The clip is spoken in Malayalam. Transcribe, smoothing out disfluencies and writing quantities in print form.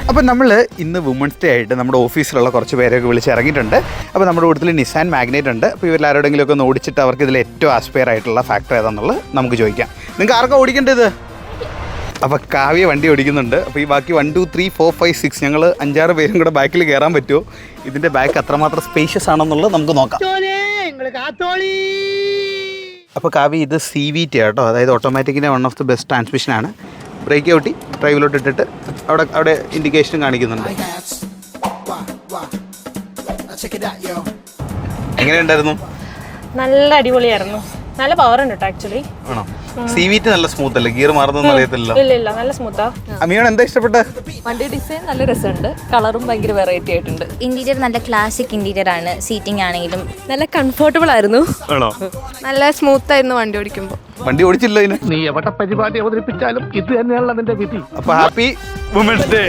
അപ്പോൾ നമ്മൾ ഇന്ന് വുമൻസ് ഡേ ആയിട്ട് നമ്മുടെ ഓഫീസിലുള്ള കുറച്ച് പേരെയൊക്കെ വിളിച്ച് ഇറങ്ങിയിട്ടുണ്ട്. അപ്പോൾ നമ്മുടെ കൂട്ടത്തിൽ നിസാൻ മാഗ്നേറ്റ് ഉണ്ട്. അപ്പോൾ ഇവരെല്ലാവരോടെങ്കിലുമൊക്കെ ഒന്ന് ഓടിച്ചിട്ട് അവർക്ക് ഇതിൽ ഏറ്റവും ആസ്പയർ ആയിട്ടുള്ള ഫാക്ടർ ഏതാണെന്നുള്ളത് നമുക്ക് ചോദിക്കാം. നിങ്ങൾക്ക് ആർക്കാ ഓടിക്കേണ്ടത്? അപ്പോൾ കാവ്യ വണ്ടി ഓടിക്കുന്നുണ്ട്. അപ്പോൾ ഈ ബാക്കി 1 2 3 4 5 6 ഞങ്ങൾ 5-6 പേരും കൂടെ ബാക്കിൽ കയറാൻ പറ്റുമോ? ഇതിൻ്റെ ബാക്ക് അത്രമാത്രം സ്പേഷ്യസ് ആണെന്നുള്ളത് നമുക്ക് നോക്കാം. അപ്പോൾ കാവ്യ ഇത് CVT കേട്ടോ, അതായത് ഓട്ടോമാറ്റിക്കിൻ്റെ വൺ ഓഫ് ദി ബെസ്റ്റ് ട്രാൻസ്മിഷനാണ്. ബ്രേക്ക് ഔട്ടി ഡ്രൈവിലോട്ട് ഇട്ടിട്ട് അവിടെ ഇൻഡിക്കേഷനും കാണിക്കുന്നുണ്ട്. എങ്ങനെയുണ്ടായിരുന്നു? നല്ല അടിപൊളിയായിരുന്നു. നല്ല പവർ ഉണ്ട് കേട്ടോ ആക്ച്വലി. ആണോ? CVT നല്ല സ്മൂത്ത് അല്ലേ? ഗിയർ മാറുന്നൊന്നും അറിയത്തില്ല. ഇല്ല നല്ല സ്മൂത്താ. അമിയോണ് എന്താ ഇഷ്ടപ്പെട്ട? വണ്ടി ഡിസൈൻ നല്ല രസമുണ്ട്, കളറും ഭയങ്കര വെറൈറ്റി ആയിട്ടുണ്ട്. ഇന്റീരിയർ നല്ല ക്ലാസിക് ഇന്റീരിയർ ആണ്. സീറ്റിംഗ് ആണെങ്കിലും നല്ല കംഫർട്ടബിൾ ആയിരുന്നു. ആണോ? നല്ല സ്മൂത്ത് ആയിരുന്നു വണ്ടി ഓടിക്കുമ്പോൾ. വണ്ടി ഓടിച്ചില്ല ഇതിന്. നീ എവിടെ പരിപാടി അവതരിപ്പിച്ചാലും ഇത് തന്നെയാണല്ലോ അതിന്റെ വിധി. അപ്പൊ ഹാപ്പി വുമൻസ് ഡേ.